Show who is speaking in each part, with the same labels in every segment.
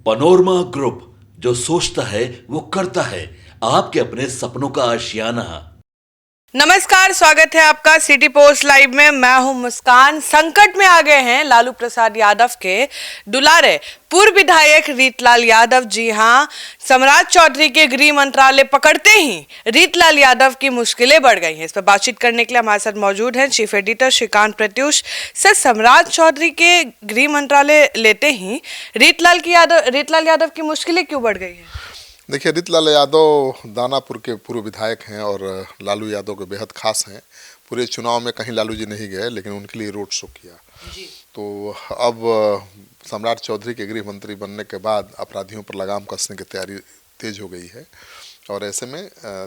Speaker 1: Panorama group, जो सोचता है वो करता है। आपके अपने सपनों का आशियाना।
Speaker 2: नमस्कार, स्वागत है आपका सिटी पोस्ट लाइव में। मैं हूं मुस्कान। संकट में आ गए हैं लालू प्रसाद यादव के दुलारे पूर्व विधायक रीतलाल यादव। जी हां, सम्राट चौधरी के गृह मंत्रालय पकड़ते ही रीतलाल यादव की मुश्किलें बढ़ गई हैं। इस पर बातचीत करने के लिए हमारे साथ मौजूद हैं chief editor Shrikant Pratyush. Sir, Samrat Chaudhary के गृह मंत्रालय लेते ही रीतलाल यादव की मुश्किलें क्यों बढ़ गई हैं?
Speaker 3: देखिए, रीतलाल यादव दानापुर के पूर्व विधायक हैं और लालू यादव के बेहद खास हैं। पूरे चुनाव में कहीं लालू जी नहीं गए, लेकिन उनके लिए रोड शो किया।
Speaker 2: जी।
Speaker 3: तो अब सम्राट चौधरी के गृह मंत्री बनने के बाद अपराधियों पर लगाम कसने की तैयारी तेज हो गई है और ऐसे में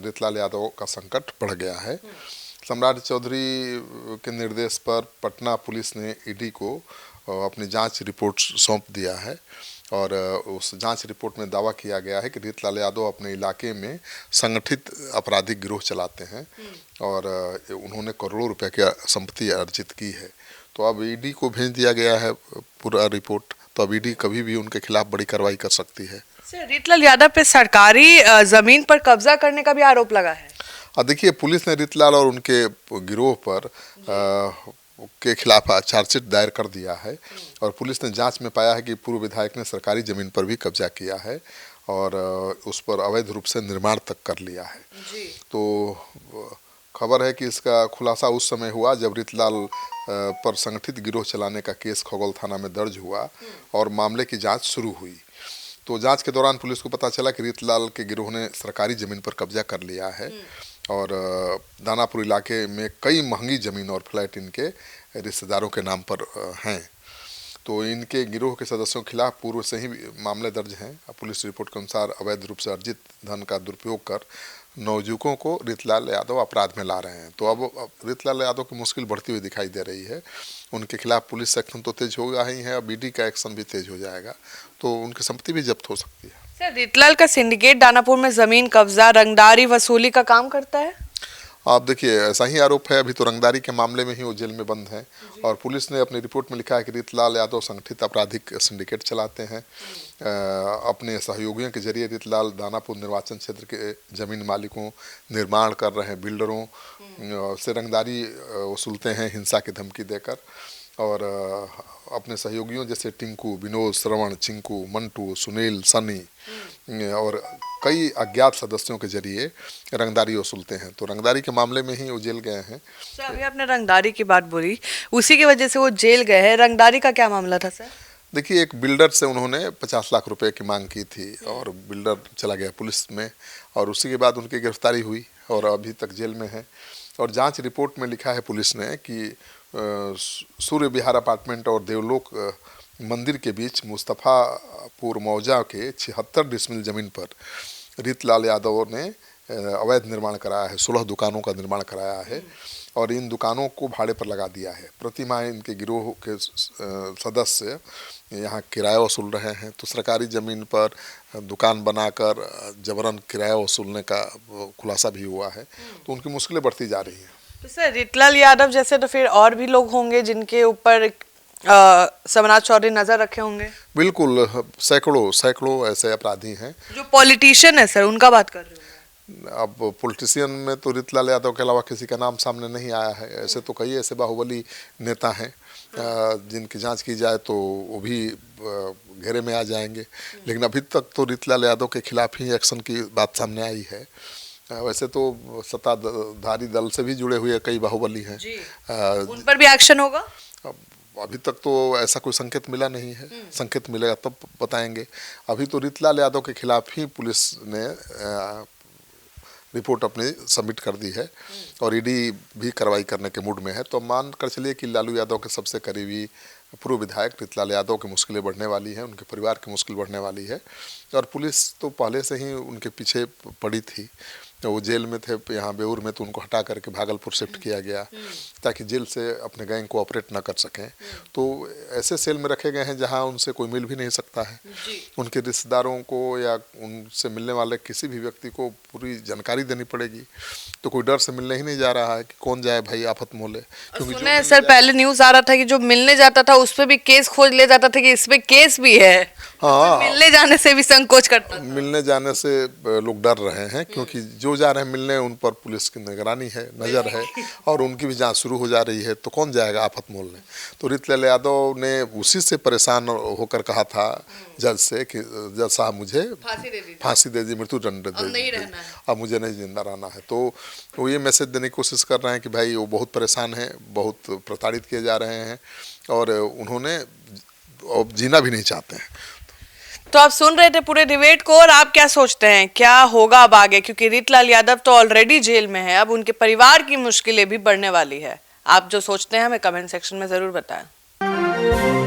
Speaker 3: रीतलाल यादव का संकट बढ़ गया है। सम्राट चौधरी के निर्देश पर पटना पुलिस ने ईडी को अपनी जांच रिपोर्ट सौंप दिया है और उस जांच रिपोर्ट में दावा किया गया है कि रीतलाल यादव अपने इलाके में संगठित आपराधिक गिरोह चलाते हैं और उन्होंने करोड़ों रुपए की संपत्ति अर्जित की है। तो अब ईडी को भेज दिया गया है पूरा रिपोर्ट, तो अब ईडी कभी भी उनके खिलाफ बड़ी कार्रवाई कर सकती है।
Speaker 2: सर, रीतलाल यादव पे सरकारी जमीन पर कब्जा करने का भी आरोप लगा है।
Speaker 3: देखिए, पुलिस ने रीतलाल और उनके गिरोह पर के खिलाफ चार्जशीट दायर कर दिया है और पुलिस ने जांच में पाया है कि पूर्व विधायक ने सरकारी जमीन पर भी कब्जा किया है और उस पर अवैध रूप से निर्माण तक कर लिया है।
Speaker 2: जी।
Speaker 3: तो खबर है कि इसका खुलासा उस समय हुआ जब रीतलाल पर संगठित गिरोह चलाने का केस खगौल थाना में दर्ज हुआ और मामले की जांच शुरू हुई। तो जांच के दौरान पुलिस को पता चला कि रीतलाल के गिरोह ने सरकारी जमीन पर कब्जा कर लिया है और दानापुर इलाके में कई महंगी ज़मीन और फ्लैट इनके रिश्तेदारों के नाम पर हैं। तो इनके गिरोह के सदस्यों के खिलाफ पूर्व से ही मामले दर्ज हैं। पुलिस रिपोर्ट के अनुसार अवैध रूप से अर्जित धन का दुरुपयोग कर नवयुवकों को रीतलाल यादव अपराध में ला रहे हैं। तो अब रीतलाल यादव की मुश्किल बढ़ती हुई दिखाई दे रही है। उनके खिलाफ पुलिस एक्शन तो तेज हो गया ही है, अब ईडी का एक्शन भी तेज हो जाएगा, तो उनकी संपत्ति भी जब्त हो सकती है।
Speaker 2: सर, रीतलाल का सिंडिकेट दानापुर में जमीन कब्जा, रंगदारी वसूली का काम करता है।
Speaker 3: आप देखिए, ऐसा ही आरोप है। अभी तो रंगदारी के मामले में ही वो जेल में बंद हैं और पुलिस ने अपनी रिपोर्ट में लिखा है कि रीतलाल यादव संगठित आपराधिक सिंडिकेट चलाते हैं। अपने सहयोगियों के जरिए रीतलाल दानापुर निर्वाचन क्षेत्र के जमीन मालिकों, निर्माण कर रहे बिल्डरों से रंगदारी वसूलते हैं हिंसा की धमकी देकर और अपने सहयोगियों जैसे टिंकू, विनोद, श्रवण, चिंकू, मंटू, सुनील, सनी और कई अज्ञात सदस्यों के जरिए रंगदारी वसूलते हैं। तो रंगदारी के मामले में ही वो जेल गए हैं।
Speaker 2: सर, अभी आपने रंगदारी की बात बोली, उसी की वजह से वो जेल गए हैं। रंगदारी का क्या मामला था सर?
Speaker 3: देखिए, एक बिल्डर से उन्होंने 50 लाख रुपए की मांग की थी और बिल्डर चला गया पुलिस में और उसी के बाद उनकी गिरफ्तारी हुई और अभी तक जेल में है। और जांच रिपोर्ट में लिखा है पुलिस ने कि सूर्य विहार अपार्टमेंट और देवलोक मंदिर के बीच मुस्तफ़ापुर मौजा के 76 डिसमिल ज़मीन पर रीतलाल यादव ने अवैध निर्माण कराया है। 16 दुकानों का निर्माण कराया है और इन दुकानों को भाड़े पर लगा दिया है। प्रतिमाह इनके गिरोह के सदस्य यहाँ किराया वसूल रहे हैं। तो सरकारी ज़मीन पर दुकान बनाकर जबरन किराया वसूलने का खुलासा भी हुआ है। तो उनकी मुश्किलें बढ़ती जा रही हैं।
Speaker 2: तो सर, रीतलाल यादव जैसे तो फिर और भी लोग होंगे जिनके ऊपर सम्राट चौधरी नजर रखे होंगे।
Speaker 3: बिल्कुल, सैकड़ों ऐसे अपराधी हैं।
Speaker 2: जो पॉलिटिशियन है सर, उनका बात कर रहे हो?
Speaker 3: अब पॉलिटिशियन में तो रीतलाल यादव के अलावा किसी का नाम सामने नहीं आया है। ऐसे तो कई ऐसे बाहुबली नेता हैं जिनकी जांच की जाए तो वो भी घेरे में आ जाएंगे, लेकिन अभी तक तो रीतलाल यादव के खिलाफ ही एक्शन की बात सामने आई है। वैसे तो सत्ताधारी दल से भी जुड़े हुए कई बाहुबली हैं।
Speaker 2: उन पर भी एक्शन होगा?
Speaker 3: अभी तक तो ऐसा कोई संकेत मिला नहीं है। संकेत मिलेगा तब बताएंगे। अभी तो रीतलाल यादव के खिलाफ ही पुलिस ने रिपोर्ट अपनी सबमिट कर दी है और ईडी भी कार्रवाई करने के मूड में है। तो मान कर चलिए कि लालू यादव के सबसे करीबी पूर्व विधायक रीतलाल यादव की मुश्किलें बढ़ने वाली हैं, उनके परिवार की मुश्किल बढ़ने वाली है और पुलिस तो पहले से ही उनके पीछे पड़ी थी। वो जेल में थे यहाँ बेऊर में, तो उनको हटा करके भागलपुर शिफ्ट किया गया ताकि जेल से अपने गैंग को ऑपरेट ना कर सकें। तो ऐसे सेल में रखे गए हैं जहाँ उनसे कोई मिल भी नहीं सकता है। उनके रिश्तेदारों को या उनसे मिलने वाले किसी भी व्यक्ति को पूरी जानकारी देनी पड़ेगी। तो कोई डर से मिलने ही नहीं जा रहा है कि कौन जाए भाई आफत मोले, क्योंकि
Speaker 2: सुने सर पहले न्यूज आ रहा था कि जो मिलने जाता था उस पे भी केस खोज ले जाता था कि इस पे केस भी है।
Speaker 3: हाँ,
Speaker 2: मिलने जाने से भी संकोच करता था।
Speaker 3: मिलने जाने से लोग डर रहे हैं, क्योंकि जो जा रहे हैं मिलने उन पर पुलिस की निगरानी है, नज़र है, और उनकी भी जांच शुरू हो जा रही है। तो कौन जाएगा आफत मोलने। तो रीतलाल यादव ने उसी से परेशान होकर कहा था जज से कि जज साहब मुझे फांसी दे दीजिए, मृत्युदंड दे दीजिए, अब मुझे नहीं जिंदा रहना है। तो वो ये मैसेज देने की कोशिश कर रहे हैं कि भाई वो बहुत परेशान हैं, बहुत प्रताड़ित किए जा रहे हैं, और उन्होंने अब जीना भी नहीं चाहते हैं।
Speaker 2: तो आप सुन रहे थे पूरे डिबेट को, और आप क्या सोचते हैं क्या होगा अब आगे, क्योंकि रीतलाल यादव तो ऑलरेडी जेल में है, अब उनके परिवार की मुश्किलें भी बढ़ने वाली है। आप जो सोचते हैं हमें कमेंट सेक्शन में जरूर बताएं।